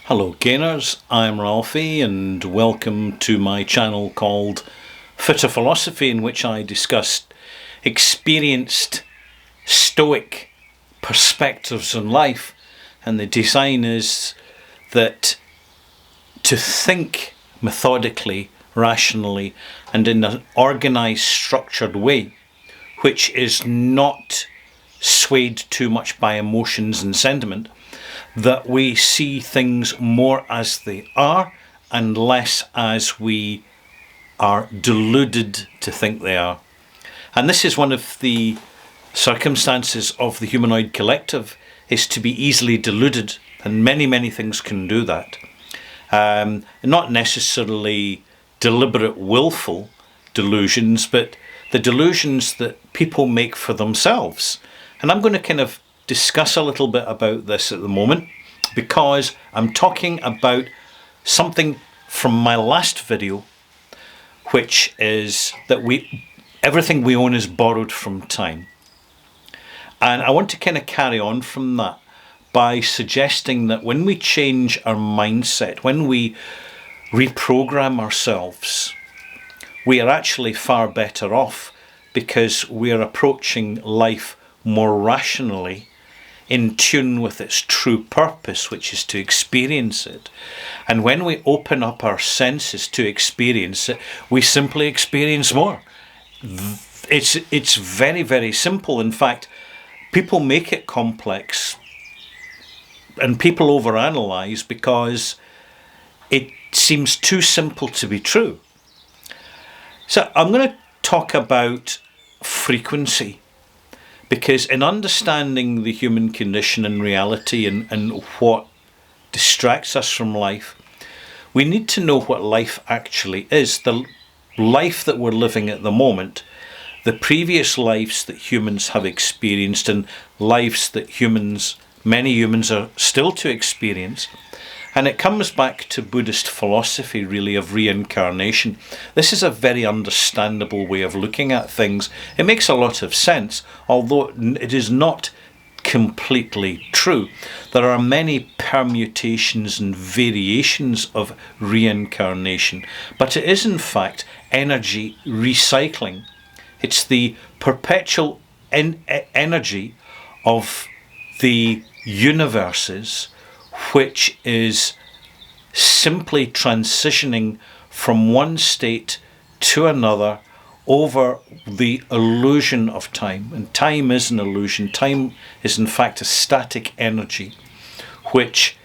Hello gainers, I'm Ralphie and welcome to my channel called Fitter Philosophy, in which I discuss experienced Stoic perspectives on life. And the design is that to think methodically, rationally and in an organised, structured way, which is not swayed too much by emotions and sentiment, that we see things more as they are and less as we are deluded to think they are. And this is one of the circumstances of the humanoid collective, is to be easily deluded, and many things can do that. Not necessarily deliberate, willful delusions, but the delusions that people make for themselves. And I'm going to kind of discuss a little bit about this at the moment, because I'm talking about something from my last video, which is that everything we own is borrowed from time. And I want to kind of carry on from that by suggesting that when we change our mindset, when we reprogram ourselves, we are actually far better off, because we are approaching life more rationally, in tune with its true purpose, which is to experience it. And when we open up our senses to experience it, we simply experience more. It's very simple. In fact, people make it complex and people overanalyze because it seems too simple to be true. So I'm going to talk about frequency, because in understanding the human condition and reality and what distracts us from life, we need to know what life actually is. The life that we're living at the moment, the previous lives that humans have experienced, and lives that many humans are still to experience. And it comes back to Buddhist philosophy, really, of reincarnation. This is a very understandable way of looking at things. It makes a lot of sense, although it is not completely true. There are many permutations and variations of reincarnation, but it is in fact energy recycling. It's the perpetual energy of the universes, which is simply transitioning from one state to another over the illusion of time. And time is an illusion. Time is in fact a static energy, which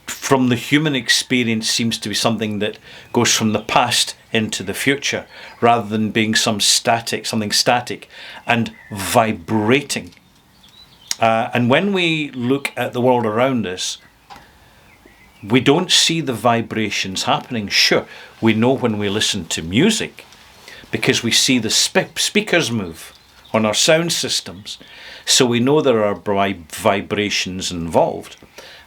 from the human experience seems to be something that goes from the past into the future, rather than being something static and vibrating. And when we look at the world around us, we don't see the vibrations happening. Sure, we know when we listen to music, because we see the speakers move on our sound systems. So we know there are vibrations involved,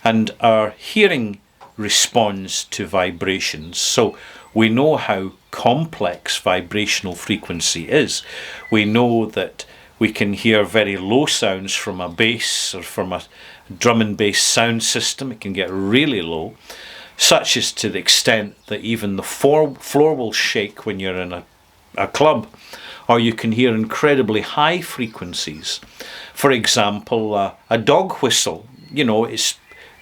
and our hearing responds to vibrations. So we know how complex vibrational frequency is. We know that we can hear very low sounds from a bass or from a drum and bass sound system. It can get really low, such as to the extent that even the floor will shake when you're in a club. Or you can hear incredibly high frequencies. For example, a dog whistle, it's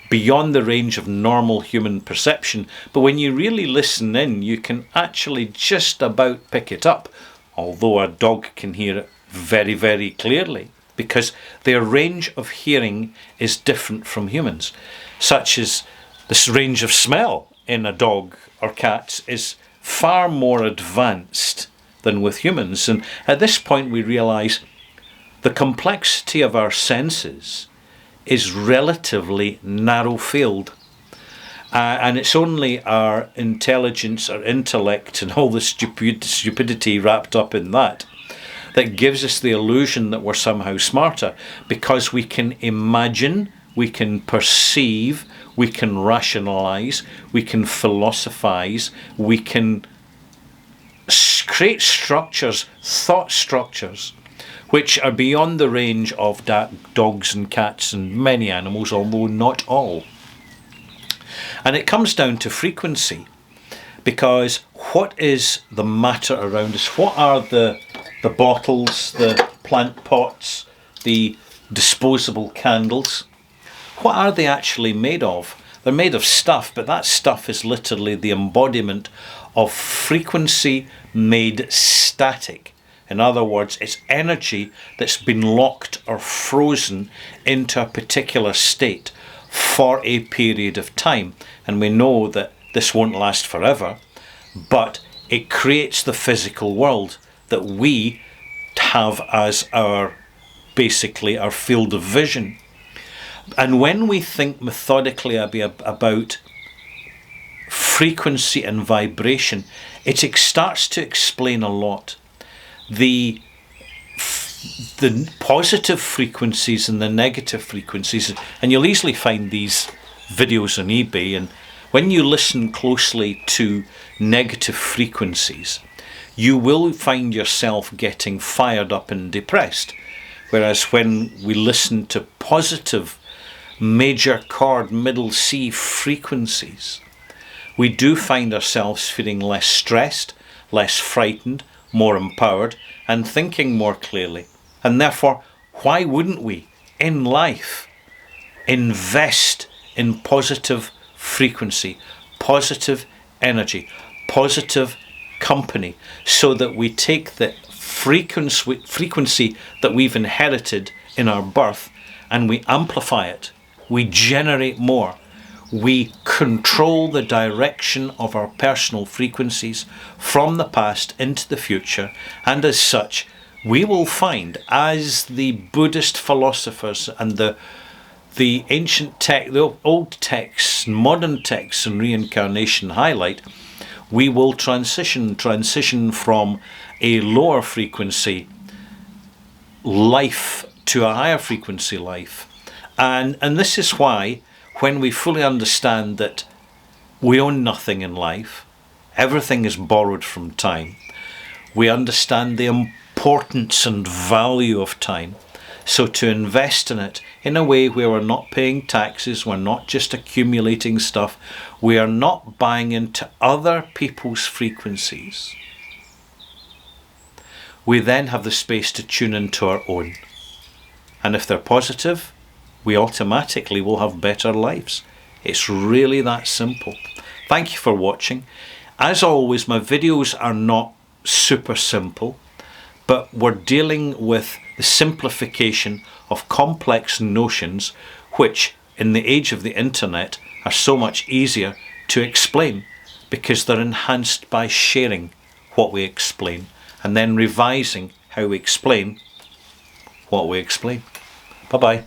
beyond the range of normal human perception, but when you really listen in, you can actually just about pick it up, although a dog can hear it very clearly, because their range of hearing is different from humans. Such as this range of smell in a dog or cat is far more advanced than with humans. And at this point we realise the complexity of our senses is relatively narrow field. And it's only our intelligence, our intellect, and all the stupidity wrapped up in that gives us the illusion that we're somehow smarter, because we can imagine, we can perceive, we can rationalize, we can philosophize, we can create structures, thought structures, which are beyond the range of dogs and cats and many animals, although not all. And it comes down to frequency, because what is the matter around us? What are the bottles, the plant pots, the disposable candles? What are they actually made of? They're made of stuff, but that stuff is literally the embodiment of frequency made static. In other words, it's energy that's been locked or frozen into a particular state for a period of time. And we know that this won't last forever, but it creates the physical world that we have as our, basically our field of vision. And when we think methodically about frequency and vibration, it starts to explain a lot. The positive frequencies and the negative frequencies, and you'll easily find these videos on eBay, and when you listen closely to negative frequencies, you will find yourself getting fired up and depressed. Whereas when we listen to positive major chord, middle C frequencies, we do find ourselves feeling less stressed, less frightened, more empowered, and thinking more clearly. And therefore, why wouldn't we, in life, invest in positive frequency, positive energy, positive company, so that we take the frequency that we've inherited in our birth and we amplify it, we generate more, we control the direction of our personal frequencies from the past into the future, and as such we will find, as the Buddhist philosophers and the ancient the old texts, modern texts and reincarnation highlight, we will transition from a lower frequency life to a higher frequency life. And this is why, when we fully understand that we own nothing in life, everything is borrowed from time, we understand the importance and value of time. So to invest in it in a way where we're not paying taxes, we're not just accumulating stuff, we are not buying into other people's frequencies, we then have the space to tune into our own. And if they're positive, we automatically will have better lives. It's really that simple. Thank you for watching. As always, my videos are not super simple, but we're dealing with the simplification of complex notions, which in the age of the internet are so much easier to explain, because they're enhanced by sharing what we explain and then revising how we explain what we explain. Bye-bye.